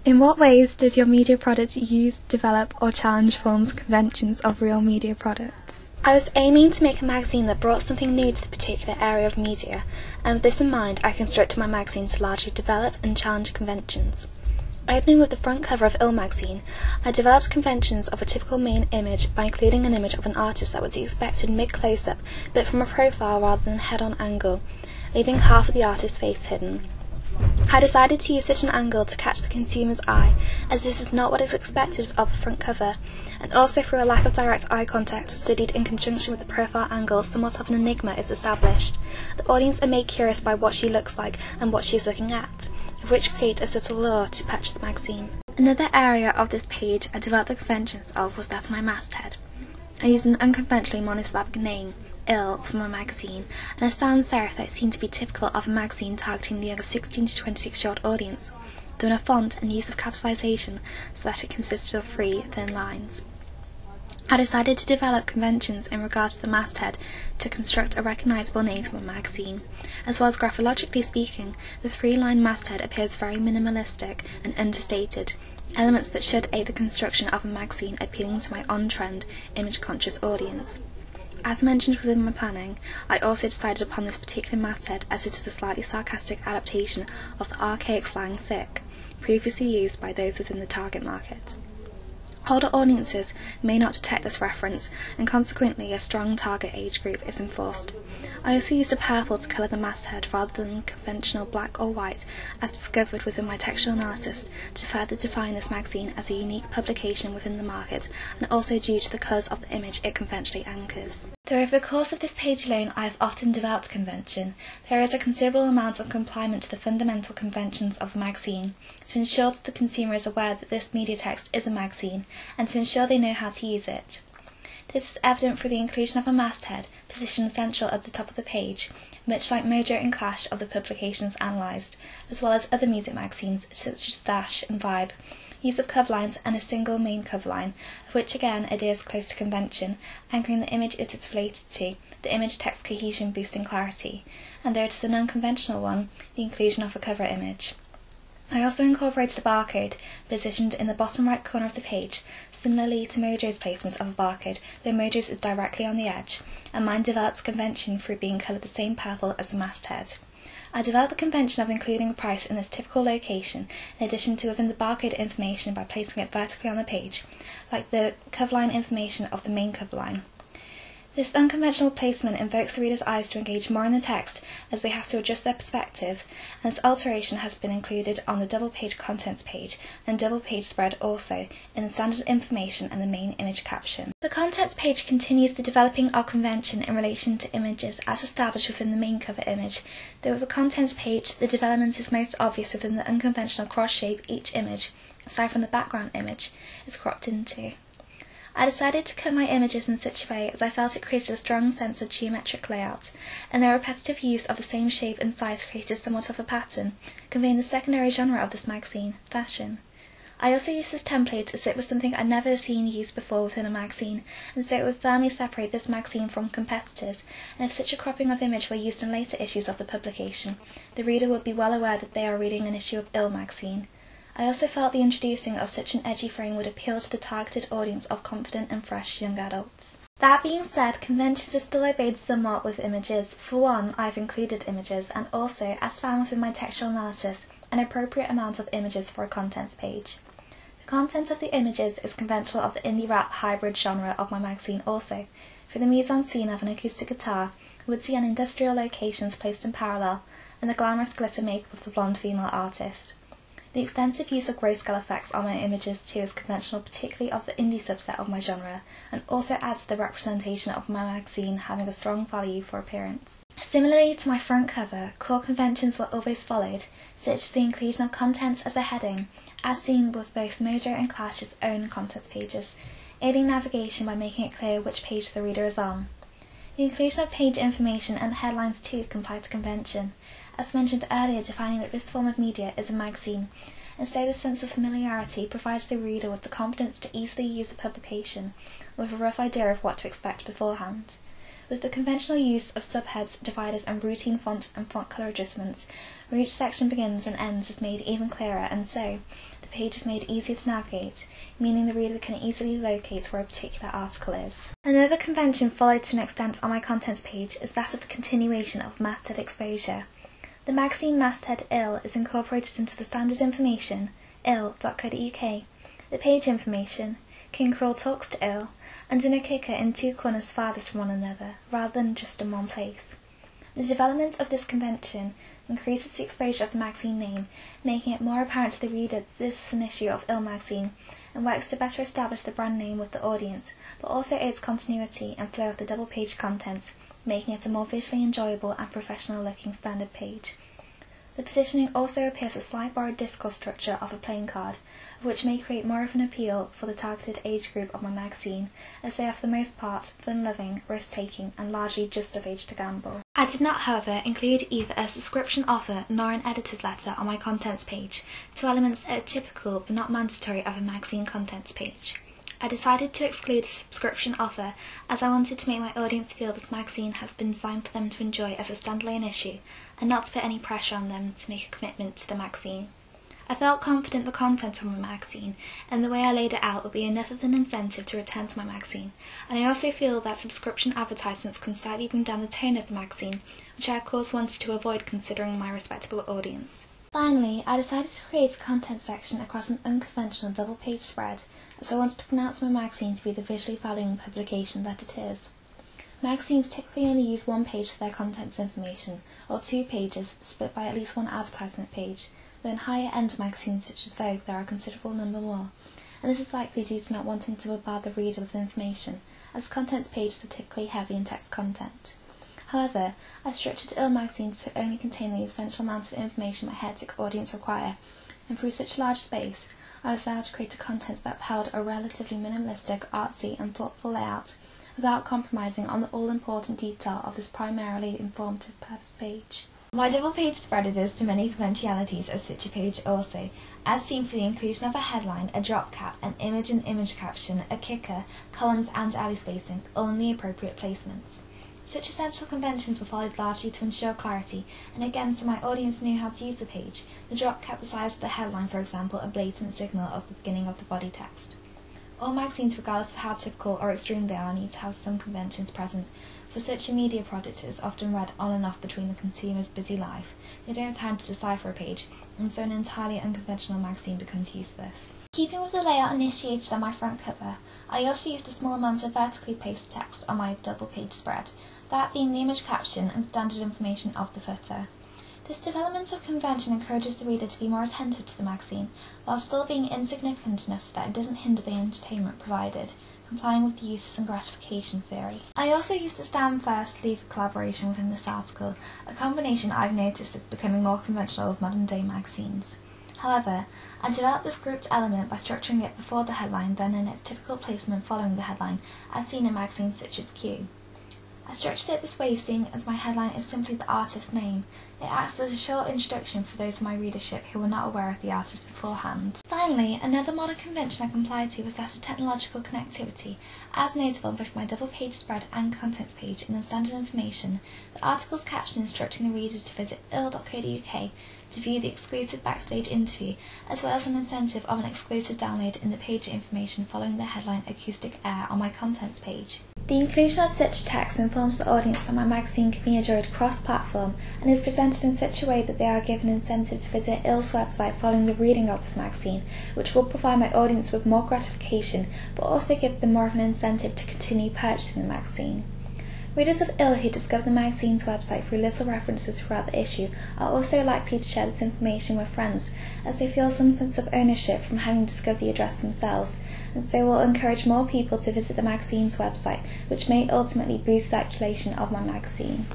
In what ways does your media product use, develop or challenge forms and conventions of real media products? I was aiming to make a magazine that brought something new to the particular area of media, and with this in mind I constructed my magazine to largely develop and challenge conventions. Opening with the front cover of Il magazine, I developed conventions of a typical main image by including an image of an artist that was the expected mid-close-up, but from a profile rather than head-on angle, leaving half of the artist's face hidden. I decided to use such an angle to catch the consumer's eye, as this is not what is expected of the front cover, and also through a lack of direct eye contact studied in conjunction with the profile angle, somewhat of an enigma is established. The audience are made curious by what she looks like and what she is looking at, which create a subtle lure to purchase the magazine. Another area of this page I developed the conventions of was that of my masthead. I used an unconventionally monosyllabic name, Il, for my magazine, and a sans serif that seemed to be typical of a magazine targeting the younger 16 to 26-year-old audience, though in a font and use of capitalization so that it consisted of 3 thin lines. I decided to develop conventions in regards to the masthead to construct a recognisable name for my magazine. As well as graphologically speaking, the 3-line masthead appears very minimalistic and understated, elements that should aid the construction of a magazine appealing to my on-trend, image-conscious audience. As mentioned within my planning, I also decided upon this particular masthead as it is a slightly sarcastic adaptation of the archaic slang sick, previously used by those within the target market. Older audiences may not detect this reference, and consequently a strong target age group is enforced. I also used a purple to colour the masthead rather than conventional black or white, as discovered within my textual analysis, to further define this magazine as a unique publication within the market, and also due to the colours of the image it conventionally anchors. Though over the course of this page alone I have often developed convention, there is a considerable amount of complement to the fundamental conventions of a magazine, to ensure that the consumer is aware that this media text is a magazine, and to ensure they know how to use it. This is evident through the inclusion of a masthead, positioned central at the top of the page, much like Mojo and Clash of the publications analysed, as well as other music magazines such as Stash and Vibe, use of cover lines and a single main cover line, of which again adheres close to convention, anchoring the image it is related to, the image text cohesion boosting clarity, and though it is an unconventional one, the inclusion of a cover image. I also incorporated a barcode, positioned in the bottom right corner of the page, similarly to Mojo's placement of a barcode, though Mojo's is directly on the edge, and mine develops convention through being coloured the same purple as the masthead. I developed the convention of including a price in this typical location, in addition to within the barcode information by placing it vertically on the page, like the cover line information of the main cover line. This unconventional placement invokes the reader's eyes to engage more in the text, as they have to adjust their perspective, and this alteration has been included on the double-page contents page and double-page spread also, in the standard information and the main image caption. The contents page continues the developing of convention in relation to images as established within the main cover image, though with the contents page the development is most obvious within the unconventional cross shape each image, aside from the background image, is cropped into. I decided to cut my images in such a way as I felt it created a strong sense of geometric layout, and the repetitive use of the same shape and size created somewhat of a pattern, conveying the secondary genre of this magazine, fashion. I also used this template as it was something I'd never seen used before within a magazine, and so it would firmly separate this magazine from competitors, and if such a cropping of image were used in later issues of the publication, the reader would be well aware that they are reading an issue of Il magazine. I also felt the introducing of such an edgy frame would appeal to the targeted audience of confident and fresh young adults. That being said, conventions are still obeyed somewhat with images. For one, I've included images, and also, as found within my textual analysis, an appropriate amount of images for a contents page. The content of the images is conventional of the indie rap hybrid genre of my magazine also. For the mise-en-scene of an acoustic guitar, we would see an industrial locations placed in parallel, and the glamorous glitter makeup of the blonde female artist. The extensive use of grayscale effects on my images too is conventional, particularly of the indie subset of my genre, and also adds to the representation of my magazine having a strong value for appearance. Similarly to my front cover, core conventions were always followed, such as the inclusion of contents as a heading, as seen with both Mojo and Clash's own contents pages, aiding navigation by making it clear which page the reader is on. The inclusion of page information and headlines too comply to convention, as mentioned earlier, defining that this form of media is a magazine, and so the sense of familiarity provides the reader with the confidence to easily use the publication, with a rough idea of what to expect beforehand. With the conventional use of subheads, dividers and routine font and font colour adjustments, where each section begins and ends is made even clearer, and so, the page is made easier to navigate, meaning the reader can easily locate where a particular article is. Another convention followed to an extent on my contents page is that of the continuation of masthead exposure. The magazine masthead IL is incorporated into the standard information, il.co.uk, the page information, King Cruel talks to Il, and in a kicker in two corners farthest from one another, rather than just in one place. The development of this convention increases the exposure of the magazine name, making it more apparent to the reader that this is an issue of Il magazine, and works to better establish the brand name with the audience, but also aids continuity and flow of the double-page contents, making it a more visually enjoyable and professional-looking standard page. The positioning also appears a slight borrowed discourse structure of a playing card, which may create more of an appeal for the targeted age group of my magazine, as they are for the most part fun-loving, risk-taking, and largely just of age to gamble. I did not, however, include either a subscription offer nor an editor's letter on my contents page, two elements that are typical but not mandatory of a magazine contents page. I decided to exclude a subscription offer as I wanted to make my audience feel this magazine has been designed for them to enjoy as a standalone issue, and not to put any pressure on them to make a commitment to the magazine. I felt confident the content of my magazine and the way I laid it out would be enough of an incentive to return to my magazine, and I also feel that subscription advertisements can slightly bring down the tone of the magazine, which I of course wanted to avoid considering my respectable audience. Finally, I decided to create a content section across an unconventional double-page spread, as I wanted to pronounce my magazine to be the visually valuing publication that it is. Magazines typically only use one page for their contents information, or 2 pages split by at least one advertisement page, though in higher-end magazines such as Vogue there are a considerable number more, and this is likely due to not wanting to bombard the reader with information, as contents pages are typically heavy in text content. However, I structured Il magazine to only contain the essential amount of information my hectic audience require, and through such a large space, I was allowed to create a content that upheld a relatively minimalistic, artsy and thoughtful layout, without compromising on the all-important detail of this primarily informative purpose page. My double-page spread adheres to many conventionalities of such a page also, as seen for the inclusion of a headline, a drop cap, an image and image caption, a kicker, columns and alley spacing, all in the appropriate placements. Such essential conventions were followed largely to ensure clarity, and again so my audience knew how to use the page, the drop cap the size of the headline, for example, a blatant signal of the beginning of the body text. All magazines, regardless of how typical or extreme they are, need to have some conventions present, for such a media product is often read on and off between the consumer's busy life. They don't have time to decipher a page, and so an entirely unconventional magazine becomes useless. Keeping with the layout initiated on my front cover, I also used a small amount of vertically placed text on my double-page spread, that being the image caption and standard information of the footer. This development of convention encourages the reader to be more attentive to the magazine, while still being insignificant enough so that it doesn't hinder the entertainment provided, complying with the uses and gratification theory. I also used a stand first lead collaboration within this article, a combination I've noticed is becoming more conventional with modern day magazines. However, I developed this grouped element by structuring it before the headline, then in its typical placement following the headline, as seen in magazines such as Q. I structured it this way seeing as my headline is simply the artist's name. It acts as a short introduction for those in my readership who were not aware of the artist beforehand. Finally, another modern convention I complied to was that of technological connectivity, as noted on both my double-page spread and contents page in the standard information, the article's caption instructing the reader to visit il.co.uk to view the exclusive backstage interview, as well as an incentive of an exclusive download in the page information following the headline Acoustic Air on my contents page. The inclusion of such text informs the audience that my magazine can be enjoyed cross-platform and is presented in such a way that they are given incentive to visit IL's website following the reading of this magazine, which will provide my audience with more gratification, but also give them more of an incentive to continue purchasing the magazine. Readers of Il who discover the magazine's website through little references throughout the issue are also likely to share this information with friends, as they feel some sense of ownership from having discovered the address themselves, and so will encourage more people to visit the magazine's website, which may ultimately boost circulation of my magazine.